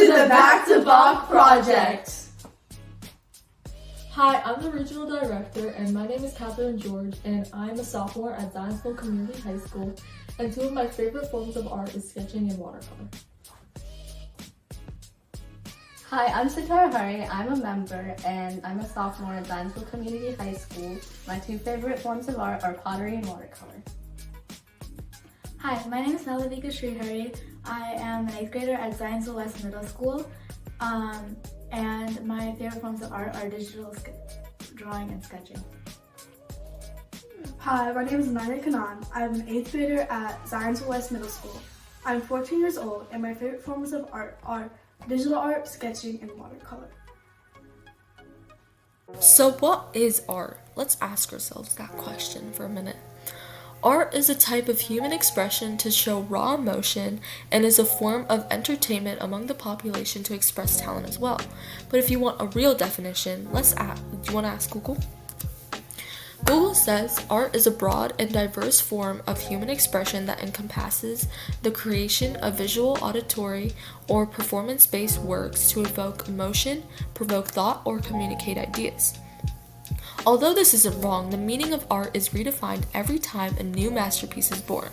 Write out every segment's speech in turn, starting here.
to the Back to Bach project. Hi, I'm the regional director, and my name is Catherine George, and I'm a sophomore at Zionsville Community High School, and two of my favorite forms of art is sketching and watercolor. Hi, I'm Sitar Hari. I'm a member, and I'm a sophomore at Zionsville Community High School. My two favorite forms of art are pottery and watercolor. Hi, my name is Nalavika Srihari. I am an 8th grader at Zionsville West Middle School, and my favorite forms of art are digital drawing and sketching. Hi, my name is Nadia Kanan. I'm an 8th grader at Zionsville West Middle School. I'm 14 years old, and my favorite forms of art are digital art, sketching, and watercolor. So what is art? Let's ask ourselves that question for a minute. Art is a type of human expression to show raw emotion and is a form of entertainment among the population to express talent as well. But if you want a real definition, do you want to ask Google? Google says art is a broad and diverse form of human expression that encompasses the creation of visual, auditory, or performance-based works to evoke emotion, provoke thought, or communicate ideas. Although this isn't wrong, the meaning of art is redefined every time a new masterpiece is born.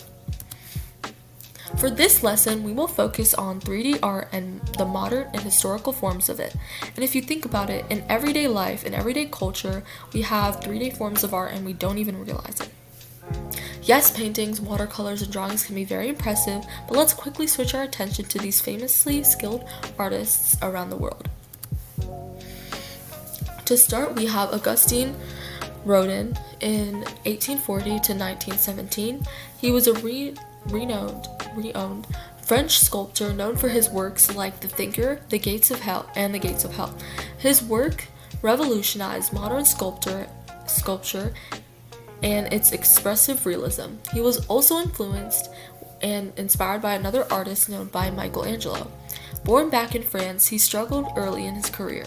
For this lesson, we will focus on 3D art and the modern and historical forms of it. And if you think about it, in everyday life, in everyday culture, we have 3D forms of art and we don't even realize it. Yes, paintings, watercolors, and drawings can be very impressive, but let's quickly switch our attention to these famously skilled artists around the world. To start, we have Augustin Rodin in 1840 to 1917. He was a renowned French sculptor known for his works like The Thinker, The Gates of Hell, and The Gates of Hell. His work revolutionized modern sculpture and its expressive realism. He was also influenced and inspired by another artist known by Michelangelo. Born back in France, he struggled early in his career,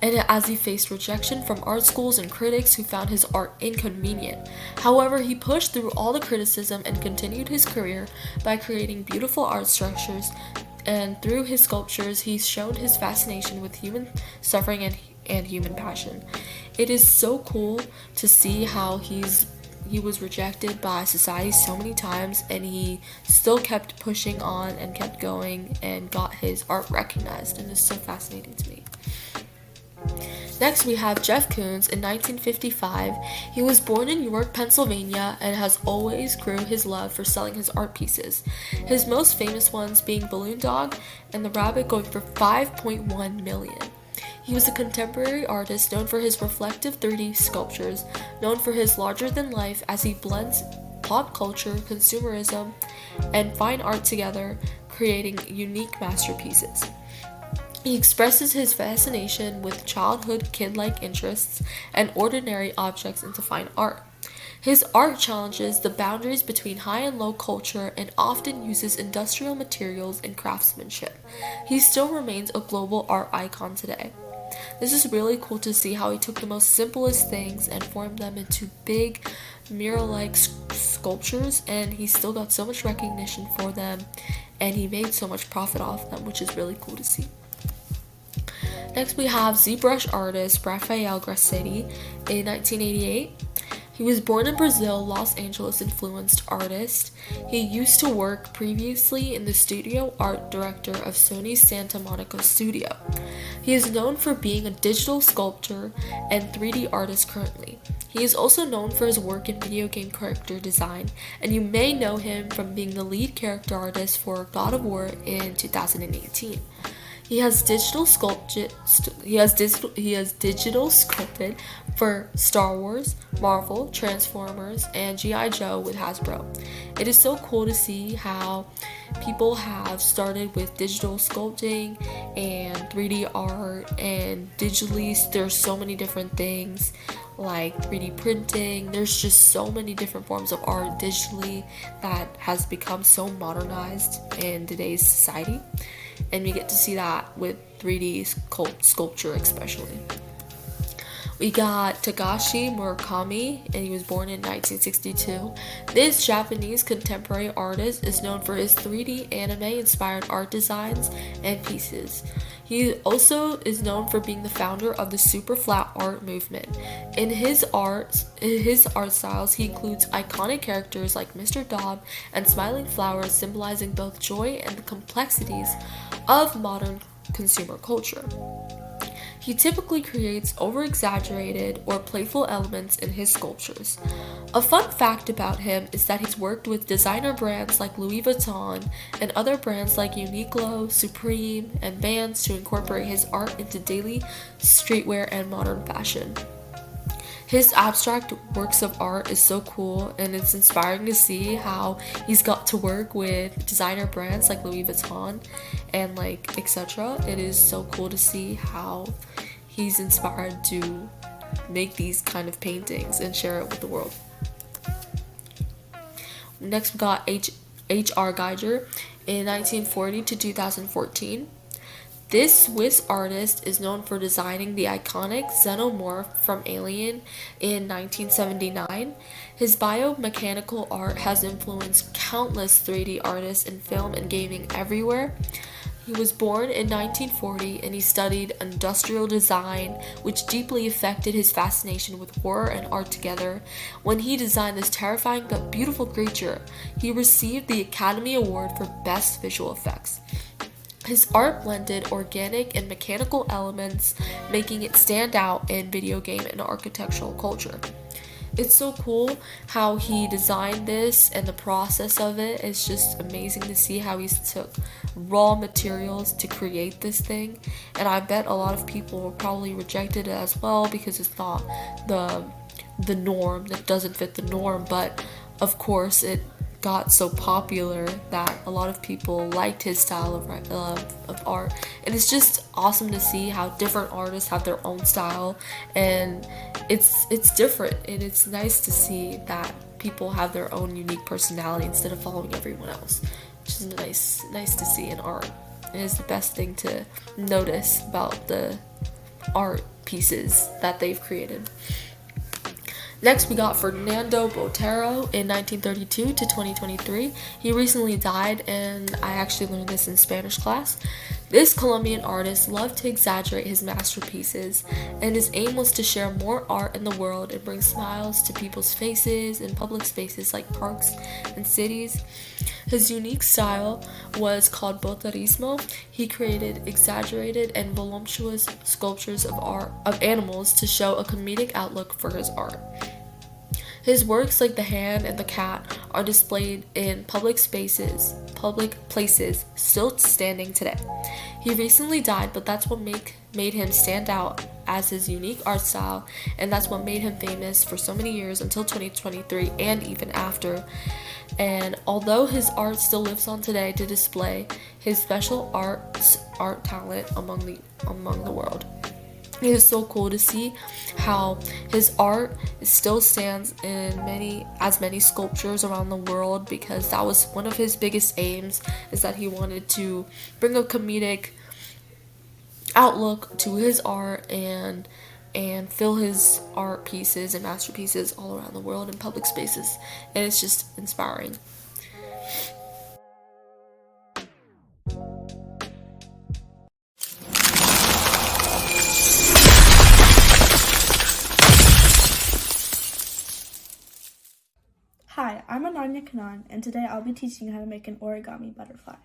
and as he faced rejection from art schools and critics who found his art inconvenient. However, he pushed through all the criticism and continued his career by creating beautiful art structures, and through his sculptures, he's shown his fascination with human suffering and human passion. It is so cool to see how he was rejected by society so many times, and he still kept pushing on and kept going and got his art recognized, and it's so fascinating to me. Next, we have Jeff Koons in 1955. He was born in York, Pennsylvania, and has always grew his love for selling his art pieces. His most famous ones being Balloon Dog and The Rabbit, going for $5.1 million. He was a contemporary artist known for his reflective 3D sculptures, known for his larger-than-life as he blends pop culture, consumerism, and fine art together, creating unique masterpieces. He expresses his fascination with childhood kid-like interests and ordinary objects into fine art. His art challenges the boundaries between high and low culture and often uses industrial materials and craftsmanship. He still remains a global art icon today. This is really cool to see how he took the most simplest things and formed them into big mural-like sculptures, and he still got so much recognition for them, and he made so much profit off them, which is really cool to see. Next, we have ZBrush artist Rafael Grassetti in 1988. He was born in Brazil, Los Angeles influenced artist. He used to work previously in the studio art director of Sony's Santa Monica studio. He is known for being a digital sculptor and 3D artist currently. He is also known for his work in video game character design, and you may know him from being the lead character artist for God of War in 2018. He has digital sculpted for Star Wars, Marvel, Transformers, and G.I. Joe with Hasbro. It is so cool to see how people have started with digital sculpting and 3D art, and digitally there's so many different things like 3D printing. There's just so many different forms of art digitally that has become so modernized in today's society. And we get to see that with 3D sculpture especially. We got Takashi Murakami, and he was born in 1962. This Japanese contemporary artist is known for his 3D anime-inspired art designs and pieces. He also is known for being the founder of the super flat art movement. In his art styles, he includes iconic characters like Mr. Dobb and smiling flowers, symbolizing both joy and the complexities of modern consumer culture. He typically creates over-exaggerated or playful elements in his sculptures. A fun fact about him is that he's worked with designer brands like Louis Vuitton and other brands like Uniqlo, Supreme, and Vans to incorporate his art into daily streetwear and modern fashion. His abstract works of art is so cool, and it's inspiring to see how he's got to work with designer brands like Louis Vuitton and like etc. It is so cool to see how he's inspired to make these kind of paintings and share it with the world. Next we got H.R. Geiger in 1940 to 2014. This Swiss artist is known for designing the iconic xenomorph from Alien in 1979. His biomechanical art has influenced countless 3D artists in film and gaming everywhere. He was born in 1940 and he studied industrial design, which deeply affected his fascination with horror and art together. When he designed this terrifying but beautiful creature, he received the Academy Award for Best Visual Effects. His art blended organic and mechanical elements, making it stand out in video game and architectural culture. It's so cool how he designed this, and the process of it is just amazing to see how he took raw materials to create this thing. And I bet a lot of people will probably reject it as well because it's not the norm, that doesn't fit the norm, but of course it got so popular that a lot of people liked his style of art. And it's just awesome to see how different artists have their own style, and it's different, and it's nice to see that people have their own unique personality instead of following everyone else, which is nice to see in art. It is the best thing to notice about the art pieces that they've created. Next, we got Fernando Botero in 1932 to 2023. He recently died, and I actually learned this in Spanish class. This Colombian artist loved to exaggerate his masterpieces, and his aim was to share more art in the world and bring smiles to people's faces in public spaces like parks and cities. His unique style was called boterismo. He created exaggerated and voluptuous sculptures of animals to show a comedic outlook for his art. His works, like the hand and the cat, are displayed in public places, still standing today. He recently died, but that's what made him stand out as his unique art style, and that's what made him famous for so many years until 2023 and even after. And although his art still lives on today to display his special art talent among the world. It is so cool to see how his art still stands in many sculptures around the world, because that was one of his biggest aims, is that he wanted to bring a comedic outlook to his art and fill his art pieces and masterpieces all around the world in public spaces, and it's just inspiring. Hi, I'm Ananya Kanan, and today I'll be teaching you how to make an origami butterfly.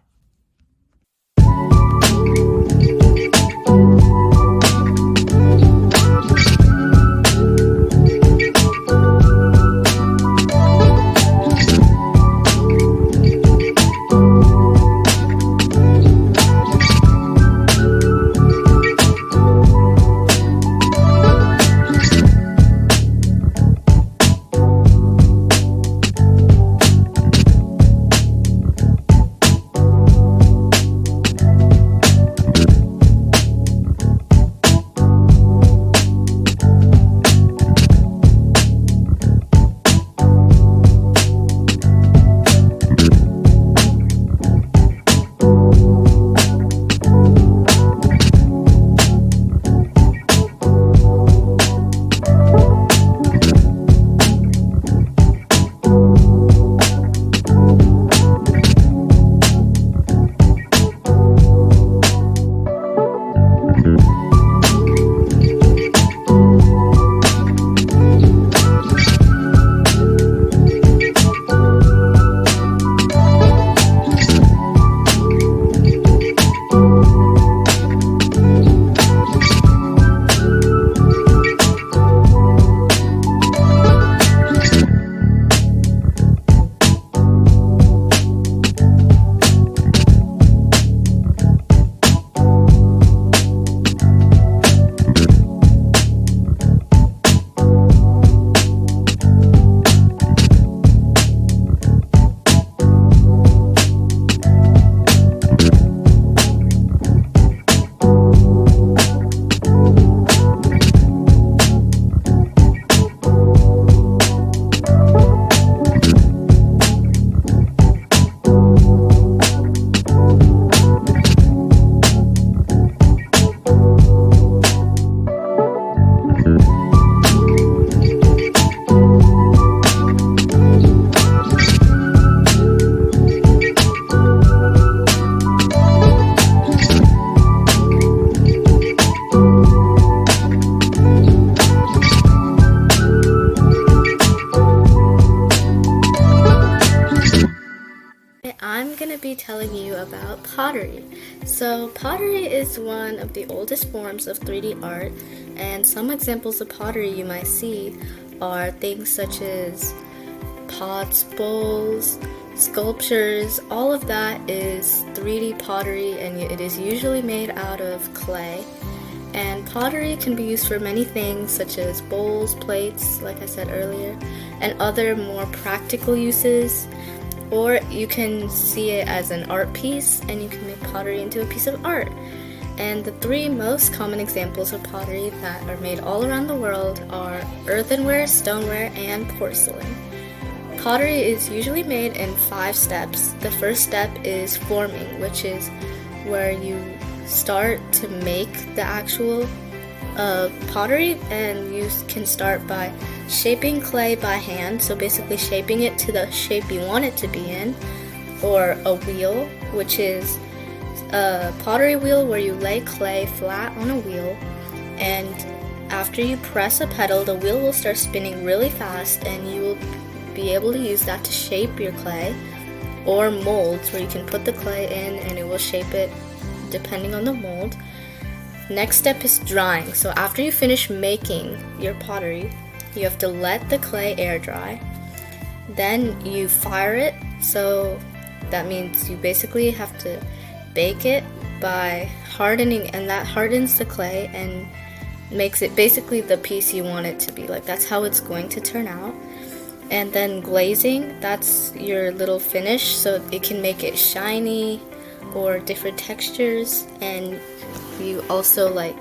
So pottery is one of the oldest forms of 3D art, and some examples of pottery you might see are things such as pots, bowls, sculptures. All of that is 3D pottery, and it is usually made out of clay. And pottery can be used for many things such as bowls, plates, like I said earlier, and other more practical uses. Or you can see it as an art piece, and you can make pottery into a piece of art. And the three most common examples of pottery that are made all around the world are earthenware, stoneware, and porcelain. Pottery is usually made in 5 steps. The first step is forming, which is where you start to make the actual pottery, and you can start by shaping clay by hand, so basically shaping it to the shape you want it to be in, or a wheel, which is a pottery wheel where you lay clay flat on a wheel, and after you press a pedal, the wheel will start spinning really fast, and you will be able to use that to shape your clay, or molds where you can put the clay in and it will shape it depending on the mold. Next step is drying. So after you finish making your pottery, you have to let the clay air dry. Then you fire it. So that means you basically have to bake it by hardening, and that hardens the clay and makes it basically the piece you want it to be. Like, that's how it's going to turn out. And then glazing, that's your little finish, so it can make it shiny or different textures, and you also like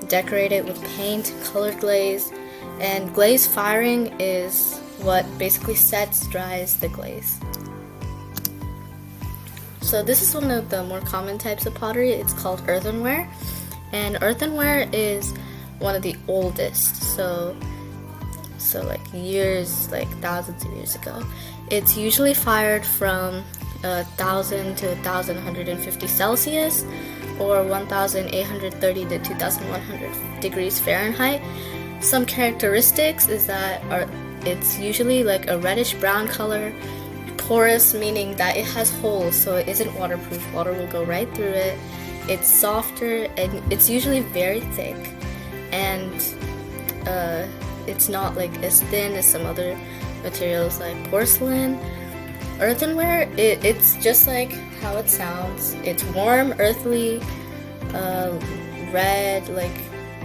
decorate it with paint, colored glaze. And glaze firing is what basically dries the glaze. So this is one of the more common types of pottery. It's called earthenware, and earthenware is one of the oldest, so like years, like thousands of years ago. It's usually fired from 1,000 to 1,150 Celsius, or 1,830 to 2,100 degrees Fahrenheit. Some characteristics is that it's usually like a reddish brown color, porous, meaning that it has holes, so it isn't waterproof. Water will go right through it. It's softer, and it's usually very thick, and it's not like as thin as some other materials like porcelain. Earthenware, it's just like how it sounds. It's warm, earthly, red, like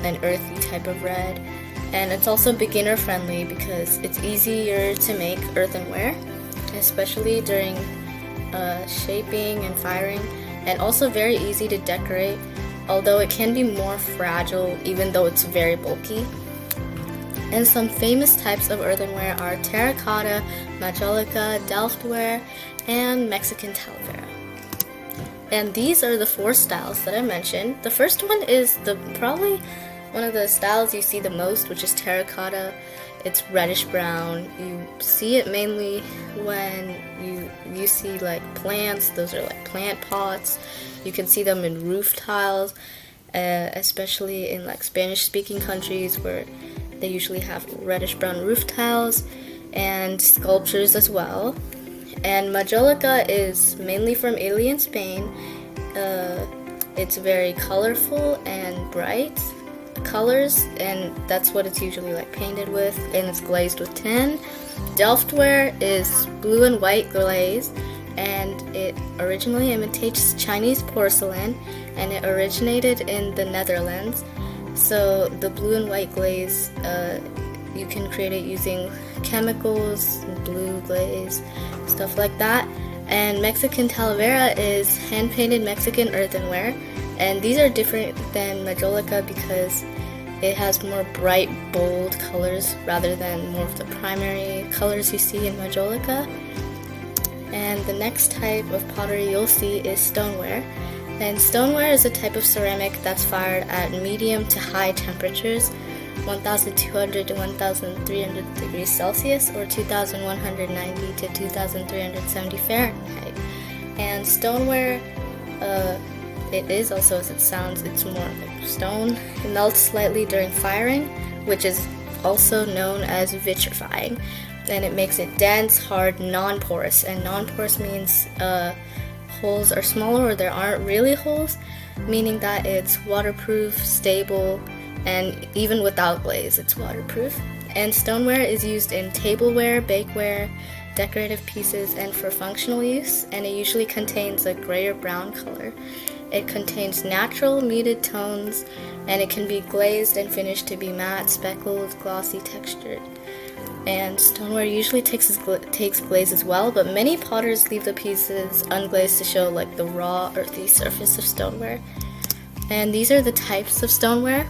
an earthy type of red. And it's also beginner friendly because it's easier to make earthenware, especially during shaping and firing, and also very easy to decorate, although it can be more fragile even though it's very bulky. And some famous types of earthenware are terracotta, majolica, delftware, and Mexican talavera. And these are the 4 styles that I mentioned. The first one is probably one of the styles you see the most, which is terracotta. It's reddish brown. You see it mainly when you see like plants. Those are like plant pots. You can see them in roof tiles, especially in like Spanish-speaking countries where they usually have reddish brown roof tiles, and sculptures as well. And majolica is mainly from Italy and Spain. It's very colorful and bright colors, and that's what it's usually like painted with, and it's glazed with tin. Delftware is blue and white glaze, and it originally imitates Chinese porcelain, and it originated in the Netherlands. So the blue and white glaze, you can create it using chemicals, blue glaze, stuff like that. And Mexican talavera is hand-painted Mexican earthenware, and these are different than majolica because it has more bright, bold colors rather than more of the primary colors you see in majolica. And the next type of pottery you'll see is stoneware. And stoneware is a type of ceramic that's fired at medium to high temperatures, 1,200 to 1,300 degrees Celsius, or 2,190 to 2,370 Fahrenheit. And stoneware, it is also as it sounds, it's more like stone. It melts slightly during firing, which is also known as vitrifying. And it makes it dense, hard, non-porous. And non-porous means holes are smaller or there aren't really holes, meaning that it's waterproof, stable, and even without glaze, it's waterproof. And stoneware is used in tableware, bakeware, decorative pieces, and for functional use, and it usually contains a gray or brown color. It contains natural muted tones, and it can be glazed and finished to be matte, speckled, glossy, textured. And stoneware usually takes glaze as well, but many potters leave the pieces unglazed to show like the raw, earthy surface of stoneware. And these are the types of stoneware.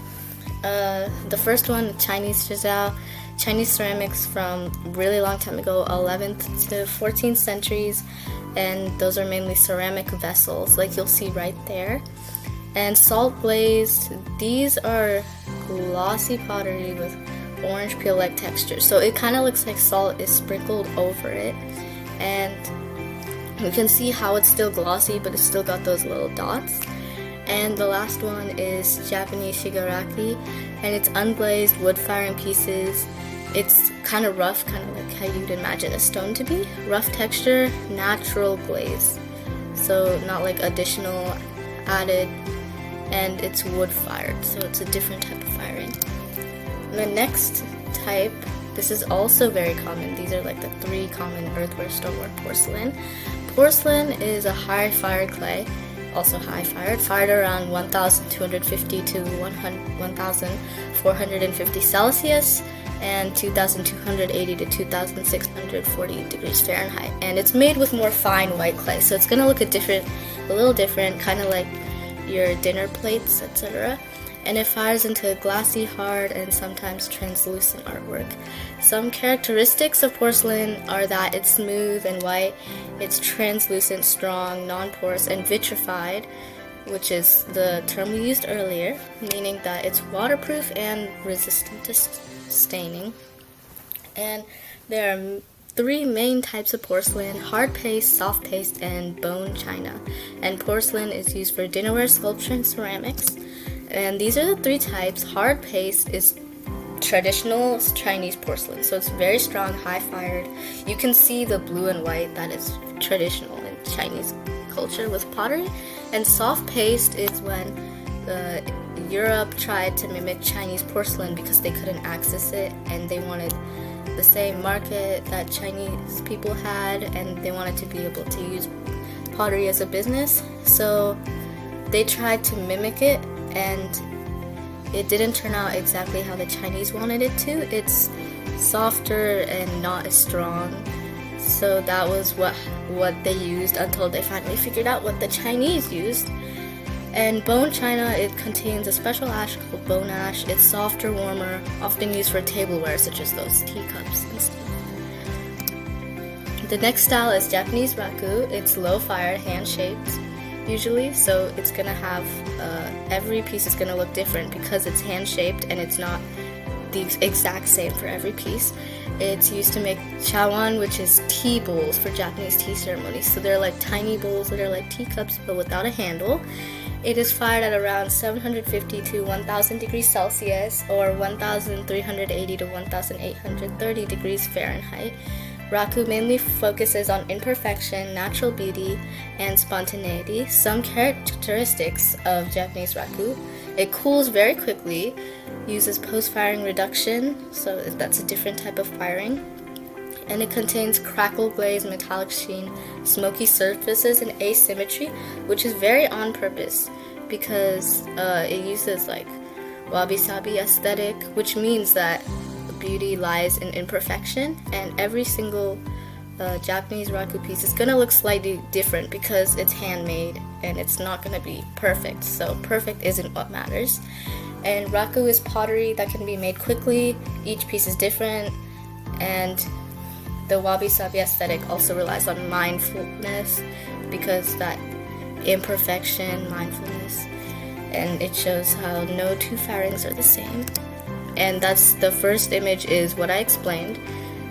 The first one, Chinese Chazhao, Chinese ceramics from really long time ago, 11th to 14th centuries, and those are mainly ceramic vessels, like you'll see right there. And salt glazed, these are glossy pottery with orange peel-like texture, so it kind of looks like salt is sprinkled over it, and you can see how it's still glossy, but it's still got those little dots. And the last one is Japanese shigaraki, and it's unglazed wood firing pieces. It's kind of rough, kind of like how you'd imagine a stone to be. Rough texture, natural glaze, so not like additional added, and it's wood fired, so it's a different type of firing. The next type, this is also very common. These are like the 3 common earthenware, stoneware, porcelain. Porcelain is a high fired clay, also high fired around 1250 to 1450 Celsius and 2280 to 2640 degrees Fahrenheit. And it's made with more fine white clay, so it's gonna look a little different, kind of like your dinner plates, etc. And it fires into glassy, hard, and sometimes translucent artwork. Some characteristics of porcelain are that it's smooth and white, it's translucent, strong, non-porous, and vitrified, which is the term we used earlier, meaning that it's waterproof and resistant to staining. And there are 3 main types of porcelain: hard paste, soft paste, and bone china. And porcelain is used for dinnerware, sculpture, and ceramics. And these are the 3 types. Hard paste is traditional Chinese porcelain, so it's very strong, high fired. You can see the blue and white that is traditional in Chinese culture with pottery. And soft paste is when Europe tried to mimic Chinese porcelain because they couldn't access it, and they wanted the same market that Chinese people had, and they wanted to be able to use pottery as a business. So they tried to mimic it, and it didn't turn out exactly how the Chinese wanted it to. It's softer and not as strong. So that was what they used until they finally figured out what the Chinese used. And bone china, it contains a special ash called bone ash. It's softer, warmer, often used for tableware such as those teacups and stuff. The next style is Japanese raku. It's low-fired, hand-shaped usually, so it's gonna have every piece is gonna look different because it's hand-shaped and it's not the exact same for every piece. It's used to make chawan, which is tea bowls for Japanese tea ceremonies. So they're like tiny bowls that are like teacups but without a handle. It is fired at around 750 to 1000 degrees Celsius or 1380 to 1830 degrees Fahrenheit. Raku mainly focuses on imperfection, natural beauty, and spontaneity. Some characteristics of Japanese raku: it cools very quickly, uses post-firing reduction, so that's a different type of firing, and it contains crackle glaze, metallic sheen, smoky surfaces, and asymmetry, which is very on purpose because it uses like wabi-sabi aesthetic, which means that beauty lies in imperfection, and every single Japanese raku piece is gonna look slightly different because it's handmade and it's not gonna be perfect, so perfect isn't what matters. And raku is pottery that can be made quickly, each piece is different, and the wabi-sabi aesthetic also relies on mindfulness because that imperfection, mindfulness, and it shows how no 2 firings are the same. And that's the first image is what I explained,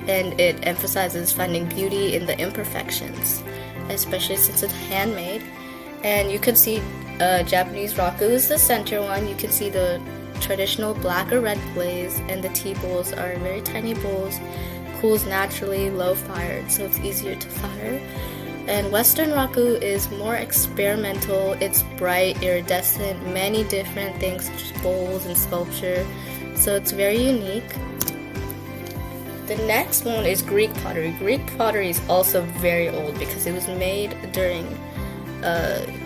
and it emphasizes finding beauty in the imperfections, especially since it's handmade. And you can see Japanese raku is the center one. You can see the traditional black or red glaze, and the tea bowls are very tiny bowls, cools naturally, low fired, so it's easier to fire. And Western raku is more experimental. It's bright, iridescent, many different things such as bowls and sculpture. So it's very unique. The next one is Greek pottery. Greek pottery is also very old because it was made during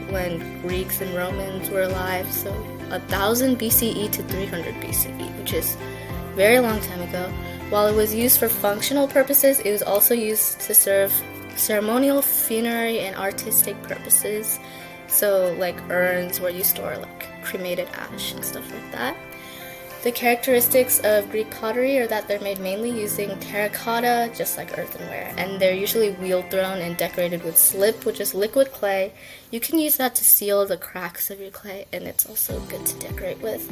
when Greeks and Romans were alive, so 1000 BCE to 300 BCE, which is a very long time ago. While it was used for functional purposes, it was also used to serve ceremonial, funerary, and artistic purposes. So like urns where you store like cremated ash and stuff like that. The characteristics of Greek pottery are that they're made mainly using terracotta, just like earthenware, and they're usually wheel thrown and decorated with slip, which is liquid clay. You can use that to seal the cracks of your clay, and it's also good to decorate with.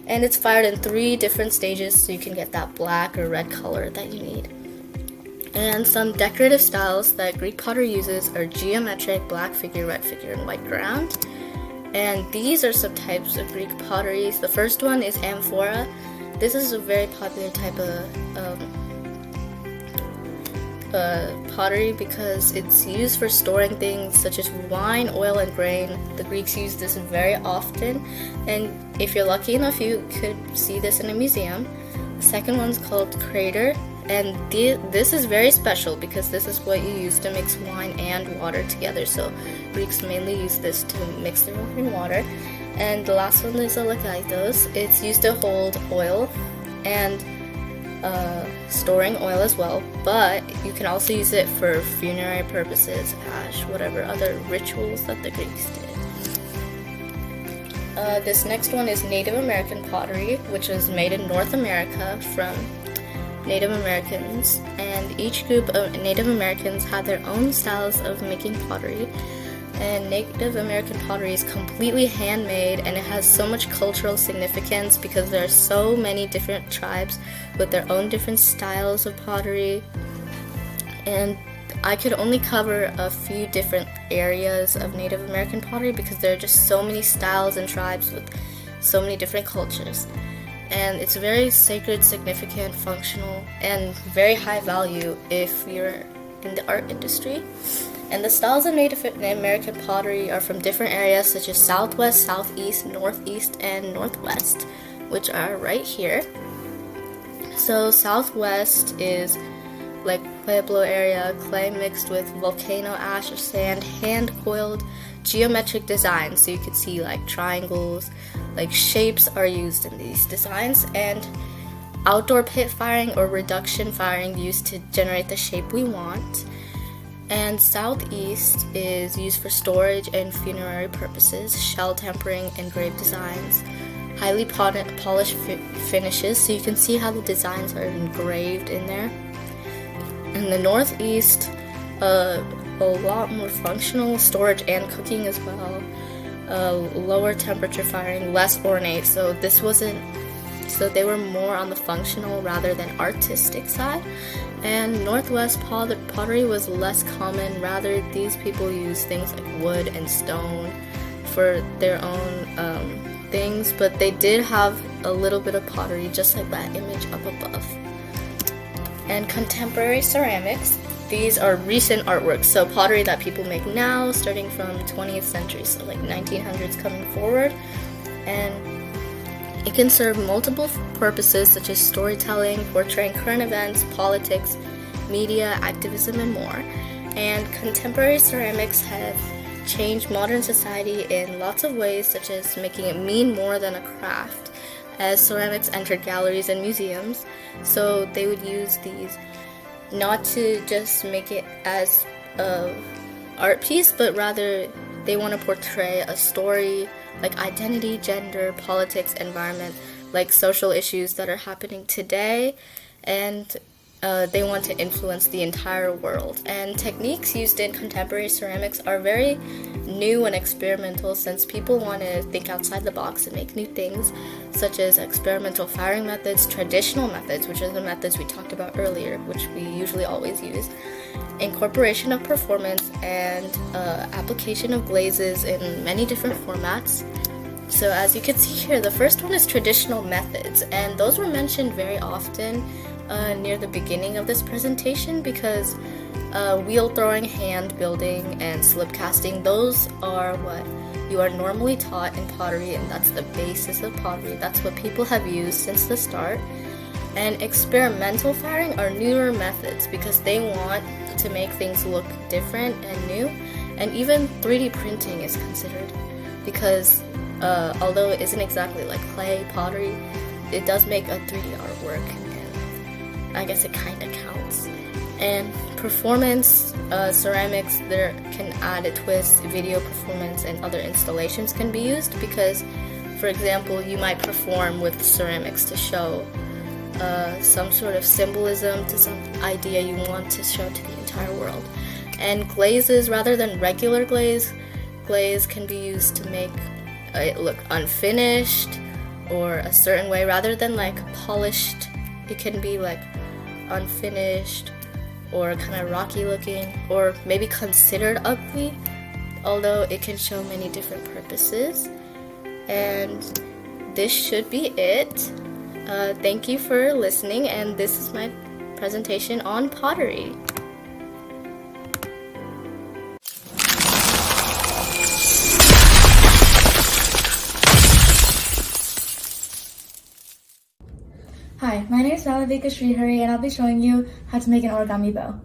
And it's fired in 3 different stages, so you can get that black or red color that you need. And some decorative styles that Greek pottery uses are geometric, black figure, red figure, and white ground. And these are some types of Greek potteries. The first one is amphora. This is a very popular type of pottery because it's used for storing things such as wine, oil, and grain. The Greeks use this very often, and if you're lucky enough, you could see this in a museum. The second one's called crater, and this is very special because this is what you use to mix wine and water together. So Greeks mainly use this to mix their wine and water. And the last one is a lakaitos. It's used to hold oil and storing oil as well, but you can also use it for funerary purposes, ash, whatever other rituals that the Greeks did. This next one is Native American pottery, which was made in North America from Native Americans, and each group of Native Americans had their own styles of making pottery. And Native American pottery is completely handmade, and it has so much cultural significance because there are so many different tribes with their own different styles of pottery. And I could only cover a few different areas of Native American pottery because there are just so many styles and tribes with so many different cultures. And it's very sacred, significant, functional, and very high value if you're in the art industry. And the styles of Native American pottery are from different areas such as Southwest, Southeast, Northeast, and Northwest, which are right here. So Southwest is like Pueblo area, clay mixed with volcano ash or sand, hand-coiled geometric designs, so you can see like triangles, like shapes are used in these designs, and outdoor pit firing or reduction firing used to generate the shape we want. And Southeast is used for storage and funerary purposes, shell tempering, engraved designs, highly polished finishes, so you can see how the designs are engraved in there. In the Northeast, a lot more functional storage and cooking as well, lower temperature firing, less ornate, so they were more on the functional rather than artistic side. And Northwest pottery was less common, rather these people used things like wood and stone for their own things, but they did have a little bit of pottery just like that image up above. And contemporary ceramics, these are recent artworks, so pottery that people make now starting from 20th century, so like 1900s coming forward. And it can serve multiple purposes such as storytelling, portraying current events, politics, media, activism, and more. And contemporary ceramics have changed modern society in lots of ways, such as making it mean more than a craft, as ceramics entered galleries and museums. So they would use these not to just make it as an art piece, but rather they want to portray a story like identity, gender, politics, environment, like social issues that are happening today, and they want to influence the entire world. And techniques used in contemporary ceramics are very new and experimental, since people want to think outside the box and make new things, such as experimental firing methods, traditional methods, which are the methods we talked about earlier, which we usually always use, incorporation of performance, and application of glazes in many different formats. So as you can see here, the first one is traditional methods, and those were mentioned very often near the beginning of this presentation because wheel throwing, hand building, and slip casting, those are what you are normally taught in pottery, and that's the basis of pottery. That's what people have used since the start. And experimental firing are newer methods because they want to make things look different and new. And even 3D printing is considered because although it isn't exactly like clay pottery, it does make a 3D artwork, and I guess it kind of counts. And performance ceramics, there can add a twist, video performance, and other installations can be used because, for example, you might perform with ceramics to show some sort of symbolism to some idea you want to show to the entire world. And glazes, rather than regular glaze can be used to make it look unfinished or a certain way rather than like polished. It can be like unfinished or kind of rocky looking or maybe considered ugly, although it can show many different purposes. And this should be it. Thank you for listening, and this is my presentation on pottery. Hi, my name is Malavika Srihari, and I'll be showing you how to make an origami bow.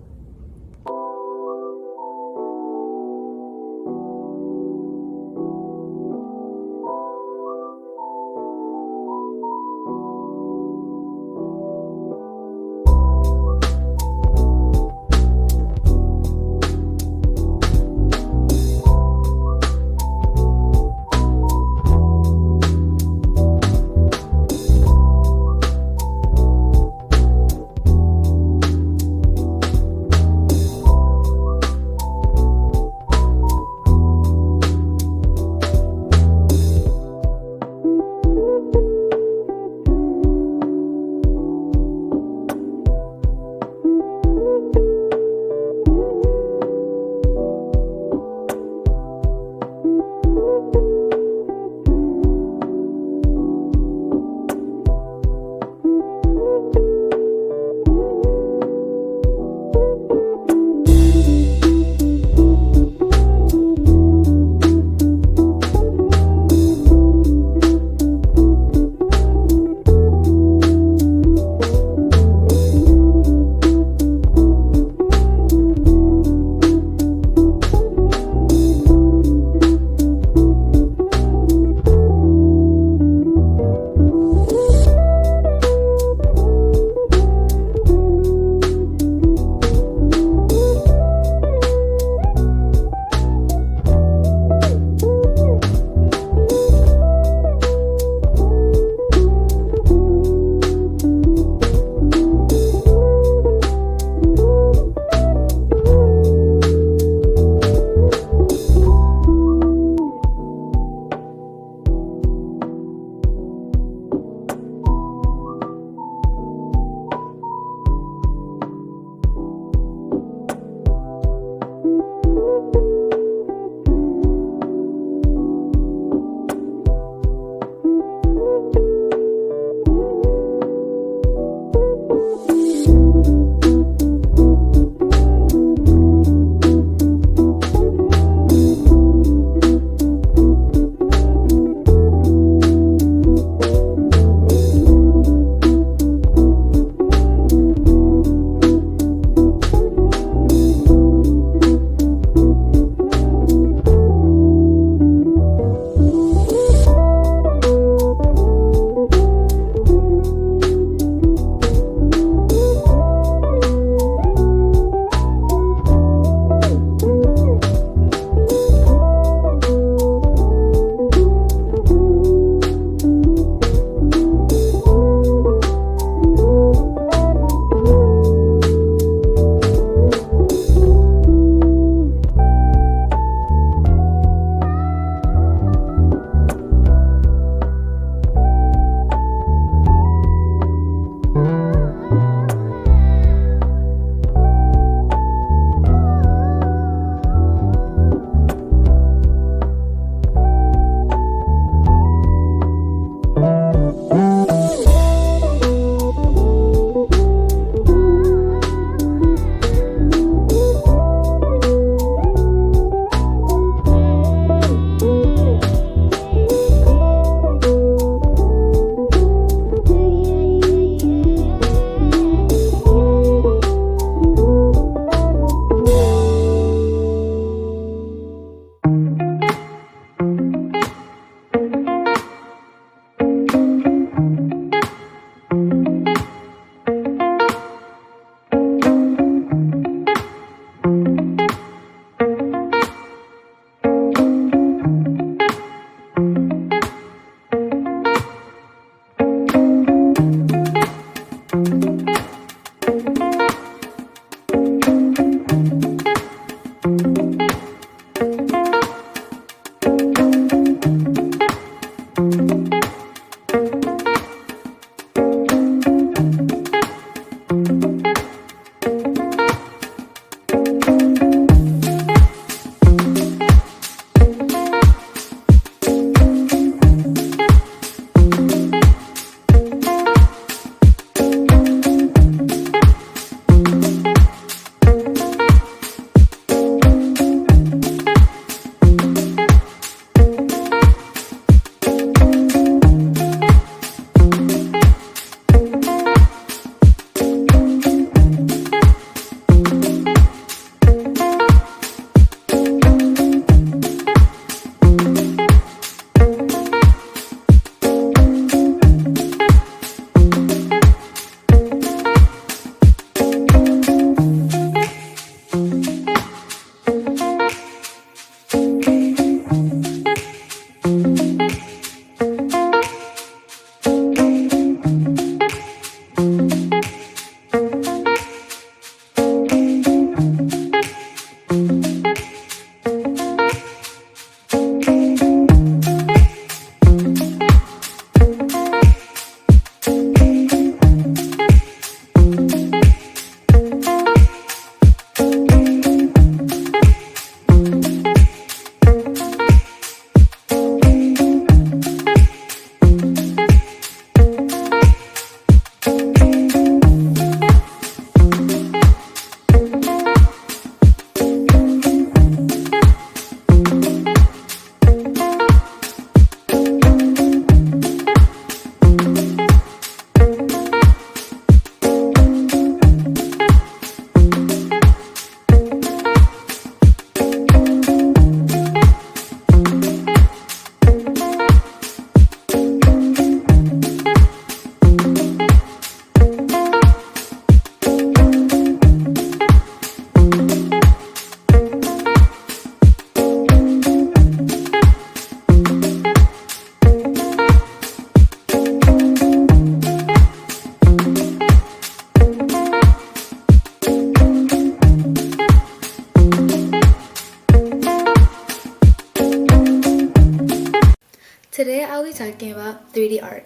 Today I'll be talking about 3D art.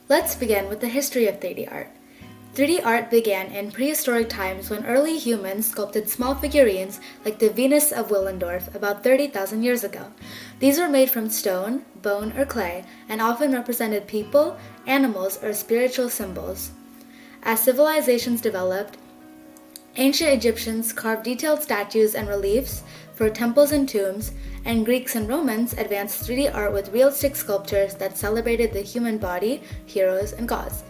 Let's begin with the history of 3D art. 3D art began in prehistoric times when early humans sculpted small figurines like the Venus of Willendorf about 30,000 years ago. These were made from stone, bone, or clay and often represented people, animals, or spiritual symbols. As civilizations developed, ancient Egyptians carved detailed statues and reliefs for temples and tombs, and Greeks and Romans advanced 3D art with realistic sculptures that celebrated the human body, heroes, and gods.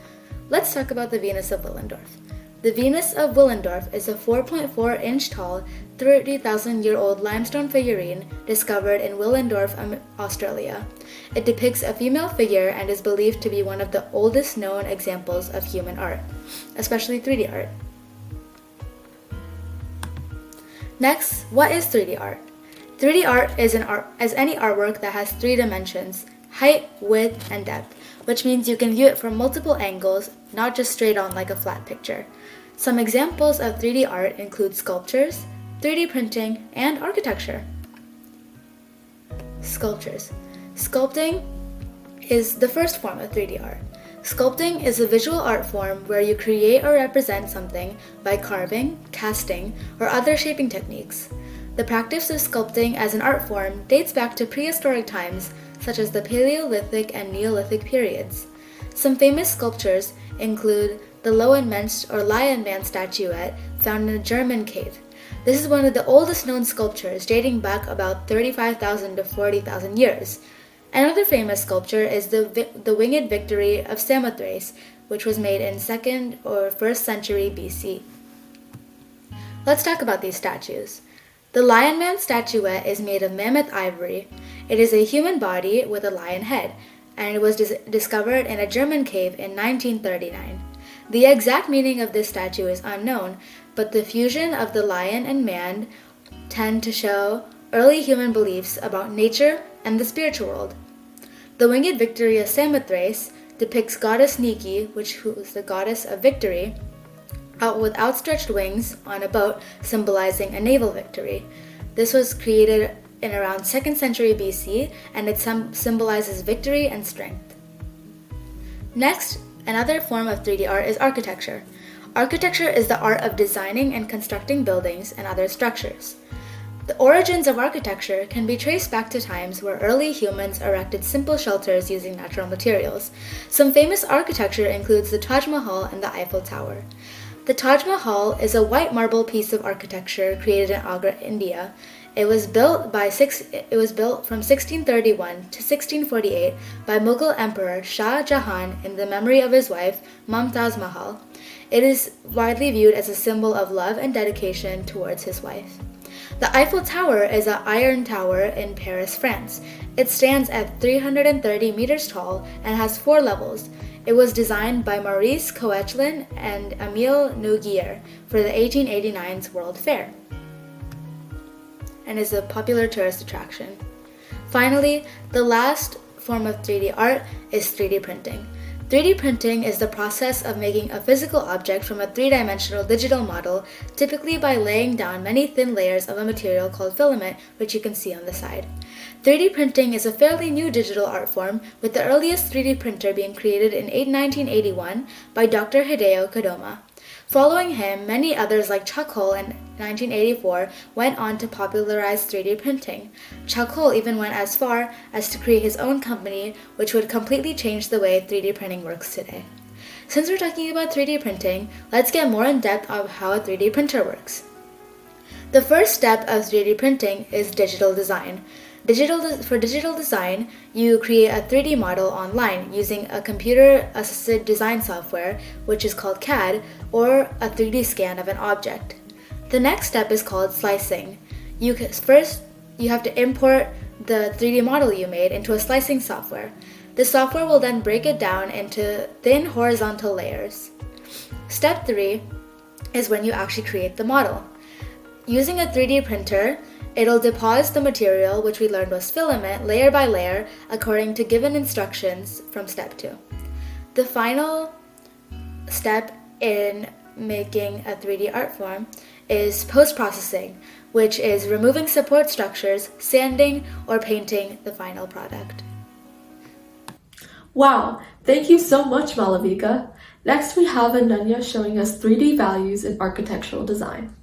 Let's talk about the Venus of Willendorf. The Venus of Willendorf is a 4.4-inch tall, 30,000-year-old limestone figurine discovered in Willendorf, Australia. It depicts a female figure and is believed to be one of the oldest known examples of human art, especially 3D art. Next, what is 3D art? 3D art is any artwork that has 3 dimensions: height, width, and depth, which means you can view it from multiple angles, not just straight on like a flat picture. Some examples of 3D art include sculptures, 3D printing, and architecture. Sculptures. Sculpting is the first form of 3D art. Sculpting is a visual art form where you create or represent something by carving, casting, or other shaping techniques. The practice of sculpting as an art form dates back to prehistoric times, such as the Paleolithic and Neolithic periods. Some famous sculptures include the Lowenmensch or Lion Man statuette found in a German cave. This is one of the oldest known sculptures, dating back about 35,000 to 40,000 years. Another famous sculpture is the Winged Victory of Samothrace, which was made in 2nd or 1st century BC. Let's talk about these statues. The Lion Man statuette is made of mammoth ivory. It is a human body with a lion head, and it was discovered in a German cave in 1939. The exact meaning of this statue is unknown, but the fusion of the lion and man tend to show early human beliefs about nature and the spiritual world. The Winged Victory of Samothrace depicts goddess Nike, who is the goddess of victory, out with outstretched wings on a boat, symbolizing a naval victory. This was created in around 2nd century BC, and it symbolizes victory and strength. Next, another form of 3D art is architecture. Architecture is the art of designing and constructing buildings and other structures. The origins of architecture can be traced back to times where early humans erected simple shelters using natural materials. Some famous architecture includes the Taj Mahal and the Eiffel Tower. The Taj Mahal is a white marble piece of architecture created in Agra, India. It was built from 1631 to 1648 by Mughal Emperor Shah Jahan in the memory of his wife, Mumtaz Mahal. It is widely viewed as a symbol of love and dedication towards his wife. The Eiffel Tower is an iron tower in Paris, France. It stands at 330 meters tall and has 4 levels. It was designed by Maurice Coechlin and Emile Noguier for the 1889's World Fair, and is a popular tourist attraction. Finally, the last form of 3D art is 3D printing. 3D printing is the process of making a physical object from a 3-dimensional digital model, typically by laying down many thin layers of a material called filament, which you can see on the side. 3D printing is a fairly new digital art form, with the earliest 3D printer being created in 1981 by Dr. Hideo Kodama. Following him, many others like Chuck Hull in 1984 went on to popularize 3D printing. Chuck Hull even went as far as to create his own company, which would completely change the way 3D printing works today. Since we're talking about 3D printing, let's get more in depth on how a 3D printer works. The first step of 3D printing is digital design. For digital design, you create a 3D model online using a computer-assisted design software, which is called CAD, or a 3D scan of an object. The next step is called slicing. First, you have to import the 3D model you made into a slicing software. The software will then break it down into thin horizontal layers. Step 3 is when you actually create the model. Using a 3D printer, it'll deposit the material, which we learned was filament, layer by layer, according to given instructions from step 2. The final step in making a 3D art form is post-processing, which is removing support structures, sanding, or painting the final product. Wow, thank you so much, Malavika. Next, we have Ananya showing us 3D values in architectural design.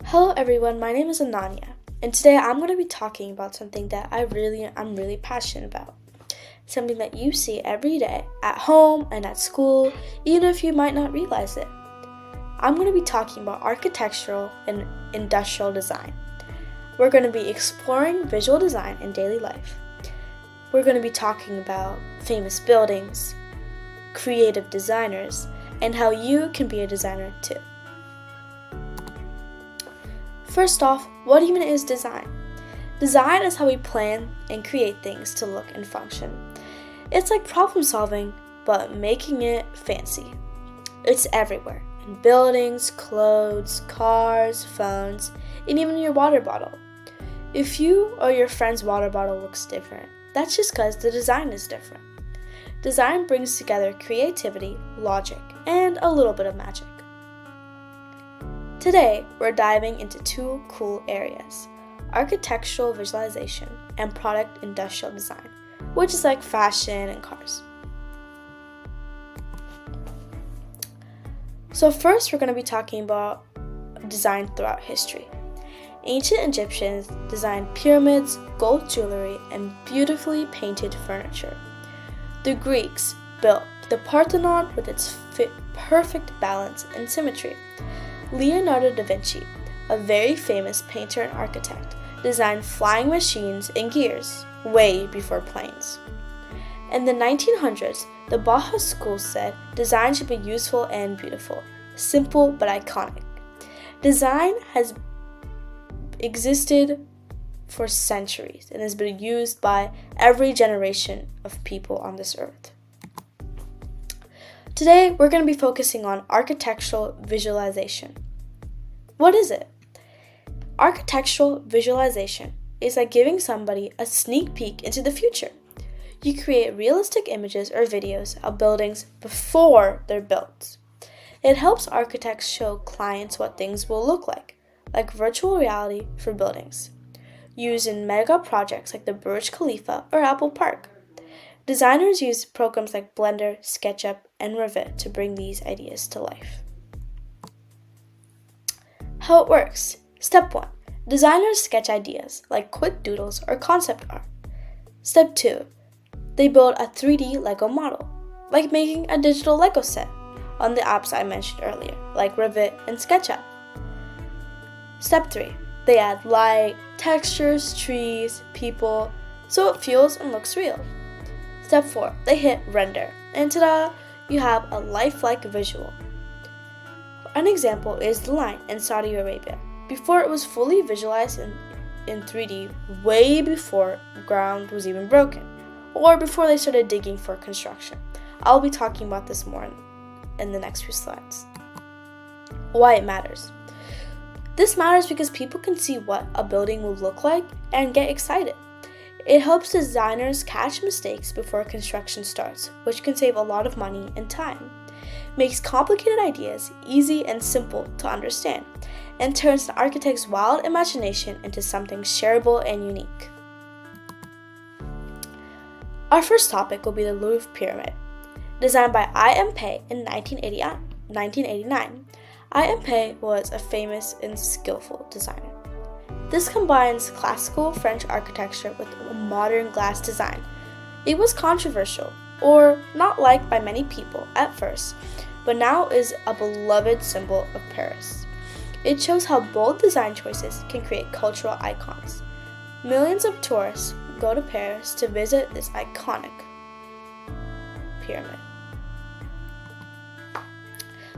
Hello everyone, my name is Ananya, and today I'm going to be talking about something that I'm really passionate about. Something that you see every day, at home and at school, even if you might not realize it. I'm going to be talking about architectural and industrial design. We're going to be exploring visual design in daily life. We're going to be talking about famous buildings, creative designers, and how you can be a designer too. First off, what even is design? Design is how we plan and create things to look and function. It's like problem solving, but making it fancy. It's everywhere, in buildings, clothes, cars, phones, and even your water bottle. If you or your friend's water bottle looks different, that's just because the design is different. Design brings together creativity, logic, and a little bit of magic. Today, we're diving into two cool areas, architectural visualization and product industrial design, which is like fashion and cars. So first, we're going to be talking about design throughout history. Ancient Egyptians designed pyramids, gold jewelry, and beautifully painted furniture. The Greeks built the Parthenon with its perfect balance and symmetry. Leonardo da Vinci, a very famous painter and architect, designed flying machines and gears way before planes. In the 1900s, the Bach school said design should be useful and beautiful, simple but iconic. Design has existed for centuries and has been used by every generation of people on this earth. Today, we're going to be focusing on architectural visualization. What is it? Architectural visualization is like giving somebody a sneak peek into the future. You create realistic images or videos of buildings before they're built. It helps architects show clients what things will look like virtual reality for buildings, used in mega projects like the Burj Khalifa or Apple Park. Designers use programs like Blender, SketchUp, and Revit to bring these ideas to life. How it works. Step 1. Designers sketch ideas like quick doodles or concept art. Step 2. They build a 3D Lego model, like making a digital Lego set on the apps I mentioned earlier, like Revit and SketchUp. Step 3. They add light, textures, trees, people, so it feels and looks real. Step 4. They hit render, and ta-da! You have a lifelike visual. An example is the line in Saudi Arabia. Before it was fully visualized in 3D, way before ground was even broken, or before they started digging for construction. I'll be talking about this more in the next few slides. Why it matters. This matters because people can see what a building will look like and get excited. It helps designers catch mistakes before construction starts, which can save a lot of money and time. Makes complicated ideas easy and simple to understand, and turns the architect's wild imagination into something shareable and unique. Our first topic will be the Louvre Pyramid. Designed by I.M. Pei in 1989, I.M. Pei was a famous and skillful designer. This combines classical French architecture with a modern glass design. It was controversial, or not liked by many people at first, but now is a beloved symbol of Paris. It shows how bold design choices can create cultural icons. Millions of tourists go to Paris to visit this iconic pyramid.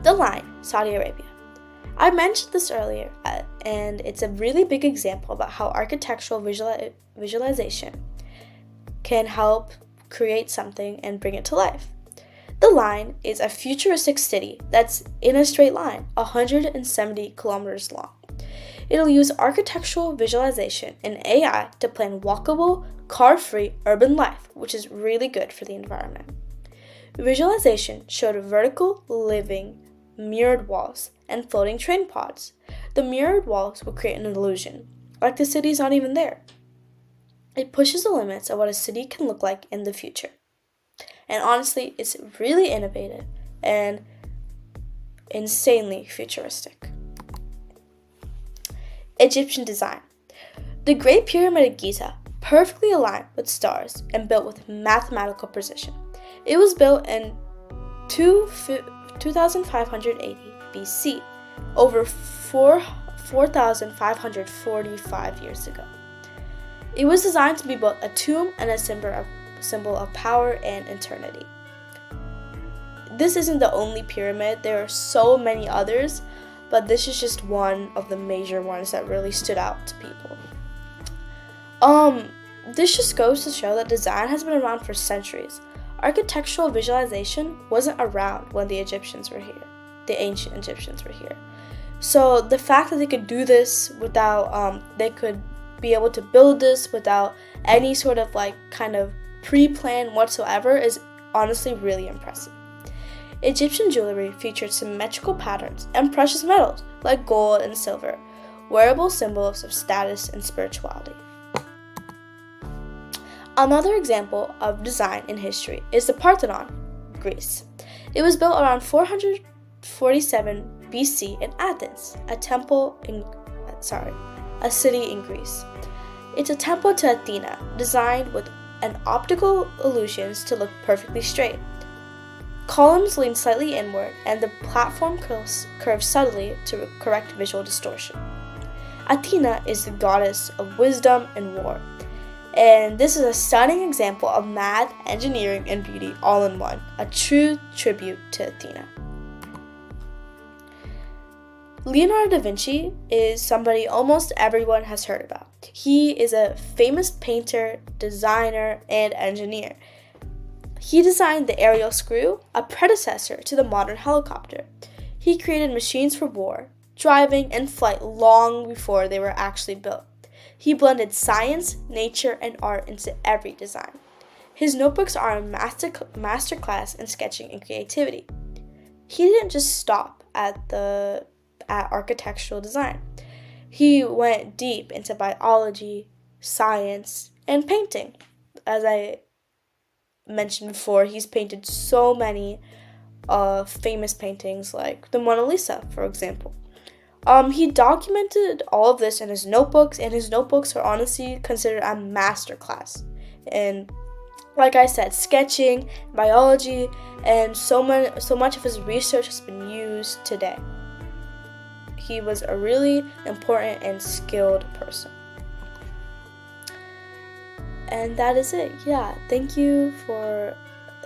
The line, Saudi Arabia. I mentioned this earlier, and it's a really big example about how architectural visualization can help create something and bring it to life. The line is a futuristic city that's in a straight line, 170 kilometers long. It'll use architectural visualization and AI to plan walkable, car-free urban life, which is really good for the environment. Visualization showed vertical, living, mirrored walls, and floating train pods. The mirrored walls will create an illusion, like the city's not even there. It pushes the limits of what a city can look like in the future. And honestly, it's really innovative and insanely futuristic. Egyptian design. The Great Pyramid of Giza perfectly aligned with stars and built with mathematical precision. It was built in 2580 BC, over 4,545 years ago. It was designed to be both a tomb and a symbol of power and eternity. This isn't the only pyramid. There are so many others, but this is just one of the major ones that really stood out to people. This just goes to show that design has been around for centuries. Architectural visualization wasn't around when the Egyptians were here. The ancient Egyptians were here. So the fact that they could do this without, they could be able to build this without any sort of kind of pre-plan whatsoever is honestly really impressive. Egyptian jewelry featured symmetrical patterns and precious metals like gold and silver, wearable symbols of status and spirituality. Another example of design in history is the Parthenon, Greece. It was built around 447 BC in Athens, a city in Greece. It's a temple to Athena, designed with an optical illusions to look perfectly straight. Columns lean slightly inward, and the platform curves subtly to correct visual distortion. Athena is the goddess of wisdom and war, and this is a stunning example of math, engineering, and beauty all in one, a true tribute to Athena. Leonardo da Vinci is somebody almost everyone has heard about. He is a famous painter, designer, and engineer. He designed the aerial screw, a predecessor to the modern helicopter. He created machines for war, driving, and flight long before they were actually built. He blended science, nature, and art into every design. His notebooks are a masterclass in sketching and creativity. He didn't just stop at architectural design. He went deep into biology, science, and painting. As I mentioned before, he's painted so many famous paintings like the Mona Lisa, for example. He documented all of this in his notebooks, and his notebooks are honestly considered a masterclass in, like I said, sketching, biology, and so much of his research has been used today. He was a really important and skilled person. And that is it. Yeah, thank you for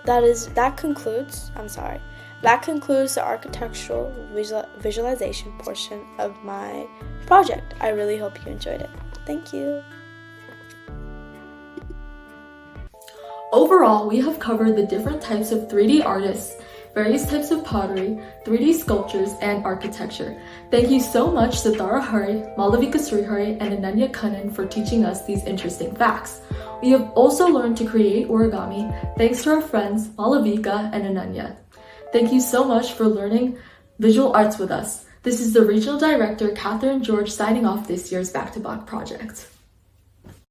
that concludes the architectural visualization portion of my project. I really hope you enjoyed it. Thank you. Overall, we have covered the different types of 3D artists, various types of pottery, 3D sculptures, and architecture. Thank you so much to Tara Hari, Malavika Srihari, and Ananya Kannan for teaching us these interesting facts. We have also learned to create origami thanks to our friends Malavika and Ananya. Thank you so much for learning visual arts with us. This is the Regional Director, Catherine George, signing off this year's Back to Bach project.